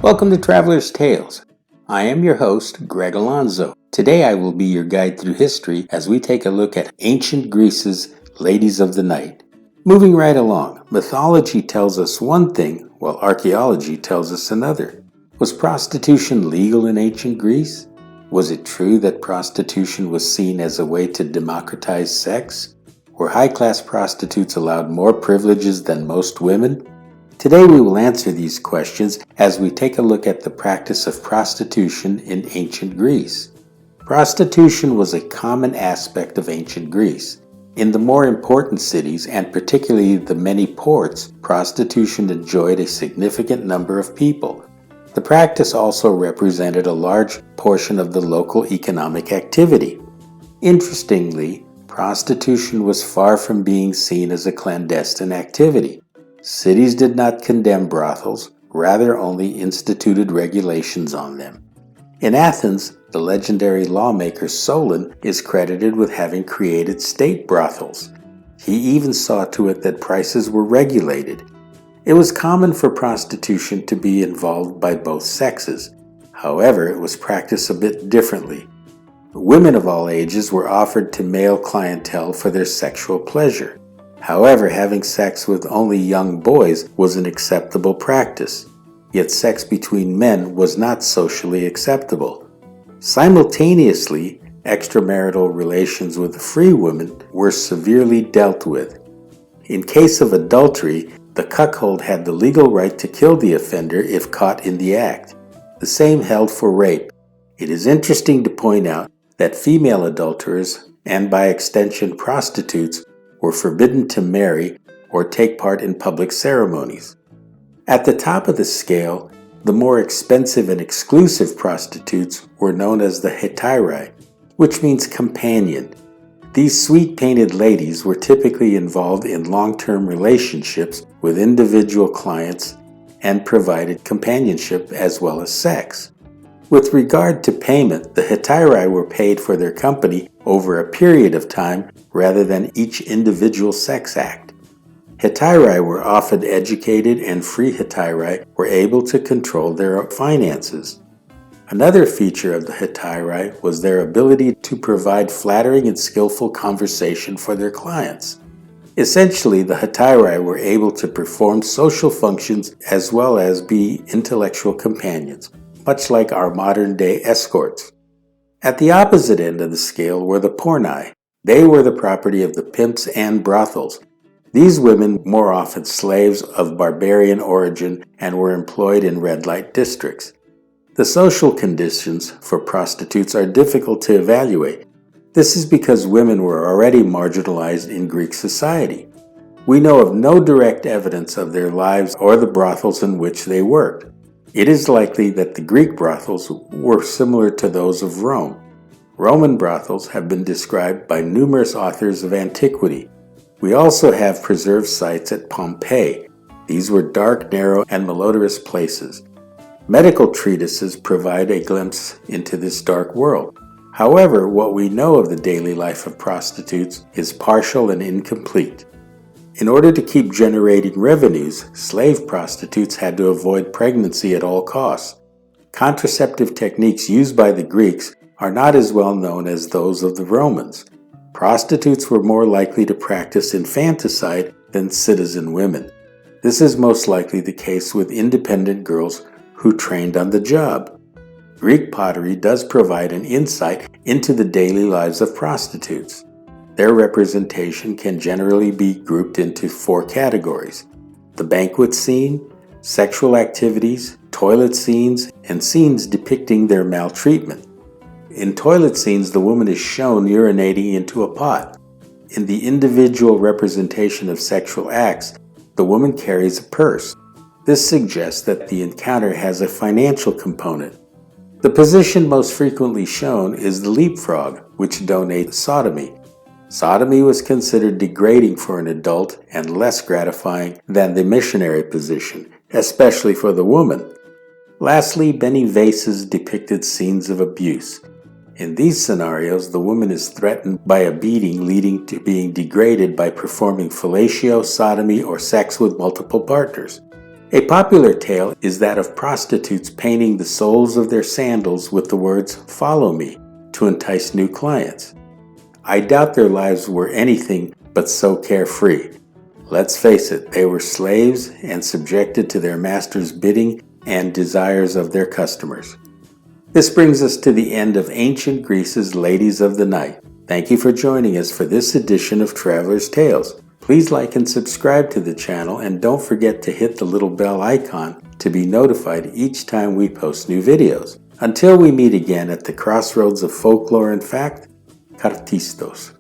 Welcome to Traveler's Tales. I am your host, Greg Alonzo. Today I will be your guide through history as we take a look at ancient Greece's ladies of the night. Moving right along, mythology tells us one thing, while archaeology tells us another. Was prostitution legal in ancient Greece? Was it true that prostitution was seen as a way to democratize sex? Were high-class prostitutes allowed more privileges than most women? Today we will answer these questions as we take a look at the practice of prostitution in ancient Greece. Prostitution was a common aspect of ancient Greece. In the more important cities, and particularly the many ports, prostitution enjoyed a significant number of people. The practice also represented a large portion of the local economic activity. Interestingly, prostitution was far from being seen as a clandestine activity. Cities did not condemn brothels, rather only instituted regulations on them. In Athens, the legendary lawmaker Solon is credited with having created state brothels. He even saw to it that prices were regulated. It was common for prostitution to be involved by both sexes. However, it was practiced a bit differently. Women of all ages were offered to male clientele for their sexual pleasure. However, having sex with only young boys was an acceptable practice, yet sex between men was not socially acceptable. Simultaneously, extramarital relations with free women were severely dealt with. In case of adultery, the cuckold had the legal right to kill the offender if caught in the act. The same held for rape. It is interesting to point out that female adulterers, and by extension prostitutes, were forbidden to marry or take part in public ceremonies. At the top of the scale, the more expensive and exclusive prostitutes were known as the hetairai, which means companion. These sweet-painted ladies were typically involved in long-term relationships with individual clients and provided companionship as well as sex. With regard to payment, the hetairai were paid for their company over a period of time rather than each individual sex act. Hetairai were often educated, and free hetairai were able to control their finances. Another feature of the hetairai was their ability to provide flattering and skillful conversation for their clients. Essentially, the hetairai were able to perform social functions as well as be intellectual companions, much like our modern-day escorts. At the opposite end of the scale were the pornai. They were the property of the pimps and brothels. These women were more often slaves of barbarian origin and were employed in red-light districts. The social conditions for prostitutes are difficult to evaluate. This is because women were already marginalized in Greek society. We know of no direct evidence of their lives or the brothels in which they worked. It is likely that the Greek brothels were similar to those of Rome. Roman brothels have been described by numerous authors of antiquity. We also have preserved sites at Pompeii. These were dark, narrow, and malodorous places. Medical treatises provide a glimpse into this dark world. However, what we know of the daily life of prostitutes is partial and incomplete. In order to keep generating revenues, slave prostitutes had to avoid pregnancy at all costs. Contraceptive techniques used by the Greeks are not as well known as those of the Romans. Prostitutes were more likely to practice infanticide than citizen women. This is most likely the case with independent girls who trained on the job. Greek pottery does provide an insight into the daily lives of prostitutes. Their representation can generally be grouped into 4 categories: the banquet scene, sexual activities, toilet scenes, and scenes depicting their maltreatment. In toilet scenes, the woman is shown urinating into a pot. In the individual representation of sexual acts, the woman carries a purse. This suggests that the encounter has a financial component. The position most frequently shown is the leapfrog, which denotes sodomy. Sodomy was considered degrading for an adult and less gratifying than the missionary position, especially for the woman. Lastly, many vases depicted scenes of abuse. In these scenarios, the woman is threatened by a beating leading to being degraded by performing fellatio, sodomy, or sex with multiple partners. A popular tale is that of prostitutes painting the soles of their sandals with the words, "Follow me," to entice new clients. I doubt their lives were anything but so carefree. Let's face it, they were slaves and subjected to their master's bidding and desires of their customers. This brings us to the end of ancient Greece's Ladies of the Night. Thank you for joining us for this edition of Traveler's Tales. Please like and subscribe to the channel, and don't forget to hit the little bell icon to be notified each time we post new videos. Until we meet again at the crossroads of folklore and fact, Kartistos.